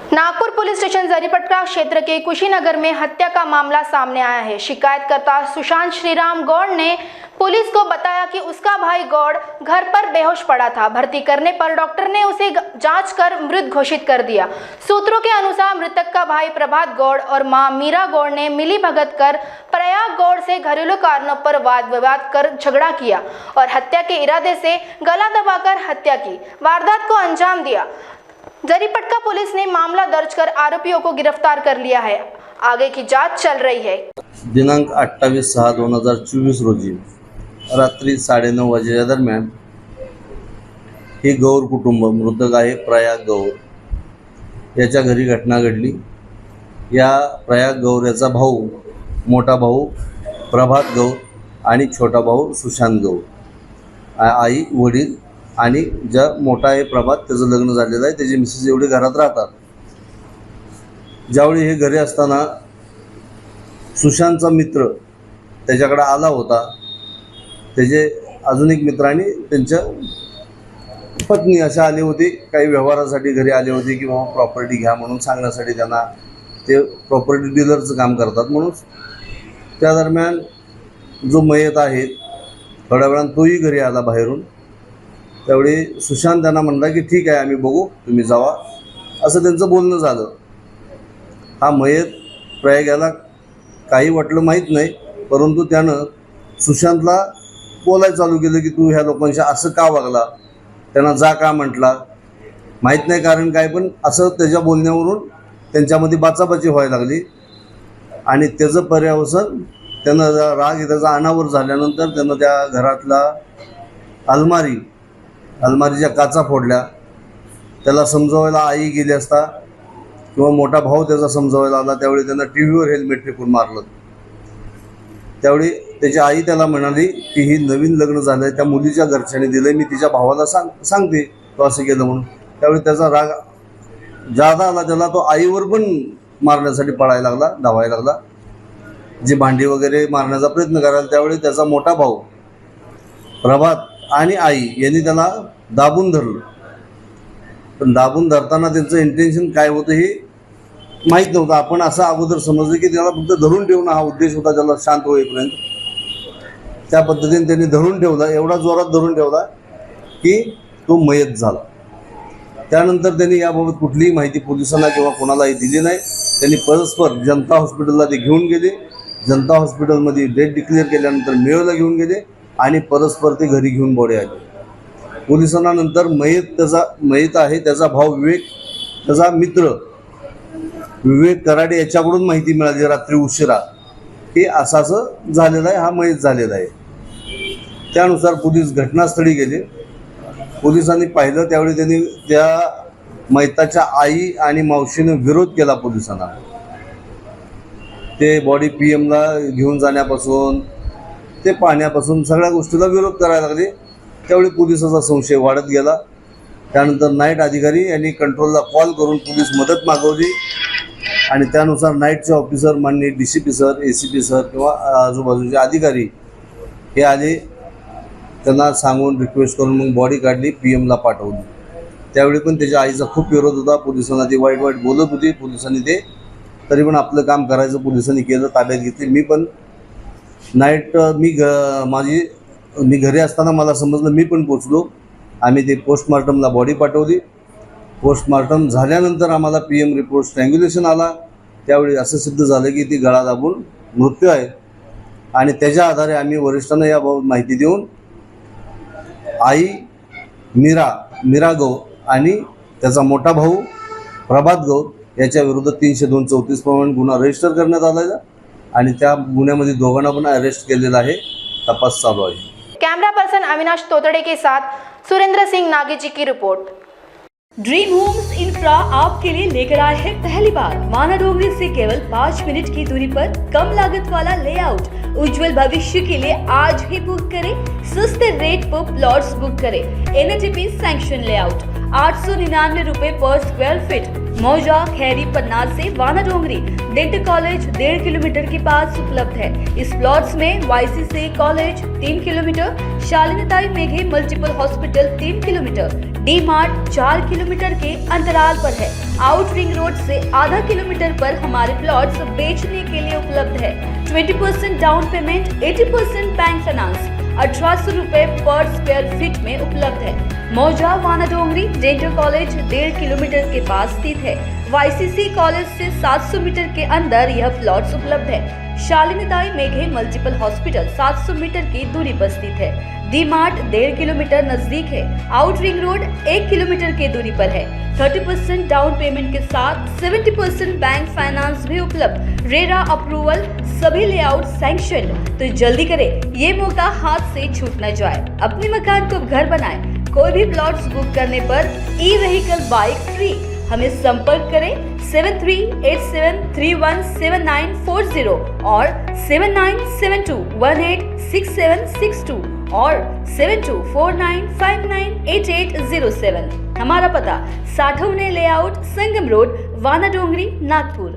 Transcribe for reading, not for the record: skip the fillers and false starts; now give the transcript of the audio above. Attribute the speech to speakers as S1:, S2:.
S1: Nagpur police station Jaripatka क्षेत्र के कुशीनगर में हत्या का मामला सामने आया है। शिकायतकर्ता सुशांत श्रीराम गौड़ ने पुलिस को बताया कि उसका भाई गौड़ घर पर बेहोश पड़ा था। भर्ती करने पर डॉक्टर ने उसे जांच कर मृत घोषित कर दिया। सूत्रों के अनुसार मृतक का भाई प्रभात गौड़ और मां मीरा गौड़ ने मिली भगत कर प्रयाग गौड़ से घरेलू कारणों पर वाद विवाद कर झगड़ा किया और हत्या के इरादे से गला दबाकर हत्या की वारदात को अंजाम दिया। जरीपटका पुलिस ने मामला दर्ज कर आरोपियों को गिरफ्तार कर लिया है। आगे की जांच चल रही है।
S2: दिनांक 28/6/2024 रोजी रात्री 9:30 वाजेच्या दरम्यान हे गौर कुटुंब मृतक आहे प्रयाग गौर याच्या घरी घटना घडली। या प्रयाग गौर याचा भाऊ, मोठा भाऊ प्रभात गौर आणि छोटा भाऊ सुशांत गौर, आई वडील आणि ज्या मोठा आहे प्रभात त्याचं लग्न झालेलं आहे, त्याची मिसेस एवढे घरात राहतात। ज्यावेळी हे घरी असताना सुशांतचा मित्र त्याच्याकडे आला होता, त्याचे अजून एक मित्र आणि त्यांच्या पत्नी अशा आले होते, काही व्यवहारासाठी घरी आले होते की बाबा प्रॉपर्टी घ्या म्हणून सांगण्यासाठी। त्यांना ते प्रॉपर्टी डीलरचं काम करतात म्हणून त्या दरम्यान जो मयत आहे थोड्या वेळानं तोही घरी आला बाहेरून। त्यावेळी सुशांत त्यांना म्हणला की ठीक आहे आम्ही बघू, तुम्ही जावा, असं त्यांचं बोलणं झालं। हा मयत प्रयाग याला काही वाटलं माहीत नाही, परंतु त्यानं सुशांतला बोलायला चालू केलं की तू ह्या लोकांशी असं का वागला, त्यांना जा का म्हटला, माहीत नाही कारण काय, पण असं त्याच्या बोलण्यावरून त्यांच्यामध्ये बाचाबाची व्हायला लागली। आणि त्याचं पर्यावसन त्यानं राग त्याचा अनावर झाल्यानंतर त्यानं त्या घरातला अलमारीच्या काचा फोडल्या। त्याला समजावायला आई गेली असता किंवा मोठा भाऊ त्याचा समजावायला आला, त्यावेळी त्यांना टीव्हीवर हेल्मेट फेकून मारलं। त्यावेळी त्याची आई त्याला म्हणाली की ही नवीन लग्न झालं आहे, त्या मुलीच्या घरच्यांनी दिलं, मी तिच्या भावाला सांगते तो असं केलं म्हणून। त्यावेळी त्याचा राग जादा आला त्याला, तो आईवर पण मारण्यासाठी पळायला लागला, धावायला लागला, जी भांडी वगैरे मारण्याचा प्रयत्न करायला। त्यावेळी त्याचा मोठा भाऊ प्रभात आणि आई यांनी त्याला दाबून धरलं, पण दाबून धरताना त्यांचं इंटेन्शन काय होतं हे माहीत नव्हतं। आपण असं अगोदर समजलं की त्याला फक्त धरून ठेवणं हा उद्देश होता, त्याला शांत होईपर्यंत। त्या पद्धतीने त्यांनी धरून ठेवला, एवढा जोरात धरून ठेवला की तो मयत झाला। त्यानंतर त्यांनी याबाबत कुठलीही माहिती पोलिसांना किंवा कोणालाही दिली नाही। त्यांनी परस्पर जनता हॉस्पिटलला ते घेऊन गेले, जनता हॉस्पिटलमध्ये डेट डिक्लेअर केल्यानंतर मेळला घेऊन गेले आणि परस्पर ते घरी घेऊन बॉडी आले। पोलिसांना नंतर मयत आहे त्याचा भाऊ विवेक, त्याचा मित्र विवेक कराडे याच्याकडून माहिती मिळाली रात्री उशिरा की असं झालेलं आहे, हा मयत झालेला आहे। त्यानुसार पोलीस घटनास्थळी गेले। पोलिसांनी पाहिलं त्यावेळी त्यांनी त्या मयताच्या आई आणि मावशीने विरोध केला पोलिसांना। ते बॉडी पीएमला घेऊन जाण्यापासून ते पाहण्यापासून सगळ्या गोष्टीला विरोध करायला लागले। त्यावेळी पोलिसाचा संशय वाढत गेला। त्यानंतर नाईट अधिकारी यांनी कंट्रोलला कॉल करून पोलीस मदत मागवली आणि त्यानुसार नाईटचे ऑफिसर माननीय DCP सर, ACP सर किंवा आजूबाजूचे अधिकारी हे आले, त्यांना सांगून रिक्वेस्ट करून मग बॉडी काढली, पीएमला पाठवली। त्यावेळी पण त्याच्या आईचा खूप विरोध होता, पोलिसांना ती वाईट बोलत होती। पोलिसांनी ते तरी पण आपलं काम करायचं पोलिसांनी केलं, ताब्यात घेतली। मी पण नाईट मी घरी असताना मला समजलं, मी पण पोचलो। आम्ही ते पोस्टमार्टमला बॉडी पाठवली। पोस्टमार्टम झाल्यानंतर आम्हाला PM रिपोर्ट स्ट्रँग्युलेशन आला। त्यावेळी असं सिद्ध झालं की ती गळा दाबून मृत्यू आहे आणि त्याच्या आधारे आम्ही वरिष्ठांना याबाबत माहिती देऊन आई मीरा गौर आणि त्याचा मोठा भाऊ प्रभात गौर याच्या विरुद्ध 302-34 प्रमाणे गुन्हा रजिस्टर करण्यात आला आणि त्या गुन्ह्यामध्ये दोघांना पण अरेस्ट केलेला आहे। तपास चालू आहे।
S1: कैमरा पर्सन अविनाश तोतड़े के साथ सुरेंद्र सिंह नागी जी की रिपोर्ट।
S3: ड्रीम होम्स इंफ्रा आपके लिए लेकर आए हैं पहली बार माना डोगरी से केवल 5 मिनट की दूरी पर कम लागत वाला लेआउट। उज्जवल भविष्य के लिए आज ही बुक करें, सस्ते रेट पर प्लॉट्स बुक करें। NATP सैंक्शन लेआउट 899 रुपए पर स्क्वायर फीट। मौजा खैरी पन्ना से Wana Dongri dental college 1.5 kilometre के पास उपलब्ध है। इस प्लॉट्स में YCC college 3 kilometre, Shalinitai Meghe multiple hospital 3 kilometre, D mart 4 kilometre के अंतराल पर है। आउट रिंग रोड से आधा किलोमीटर पर हमारे प्लॉट्स बेचने के लिए उपलब्ध है। 20% डाउन पेमेंट, 80% बैंक फाइनेंस, 1800 रुपए पर स्क्वायर फीट में उपलब्ध है। मौजा वाना डोंगरी डेंटल कॉलेज 1.5 किलोमीटर के पास स्थित है। YCC कॉलेज से 700 मीटर के अंदर यह प्लॉट्स उपलब्ध है। शालिनीताई मेघे मल्टीपल हॉस्पिटल 700 मीटर की दूरी पर स्थित है। डी मार्ट 1.5 किलोमीटर नजदीक है। आउट रिंग रोड 1 किलोमीटर की दूरी पर है। 30% डाउन पेमेंट के साथ 70% बैंक फाइनेंस भी उपलब्ध। रेरा अप्रूवल, सभी लेआउट सैंक्शन। तो जल्दी करें, ये मौका हाथ से छूट न जाए। अपने मकान को घर बनाएं। कोई भी प्लॉट्स बुक करने पर ई व्हीकल बाइक फ्री। हमें संपर्क करें 7387317940 और 7972186762 और 7249598807। हमारा पता साठवने लेआउट, संगम रोड, वाना डोंगरी, नागपुर।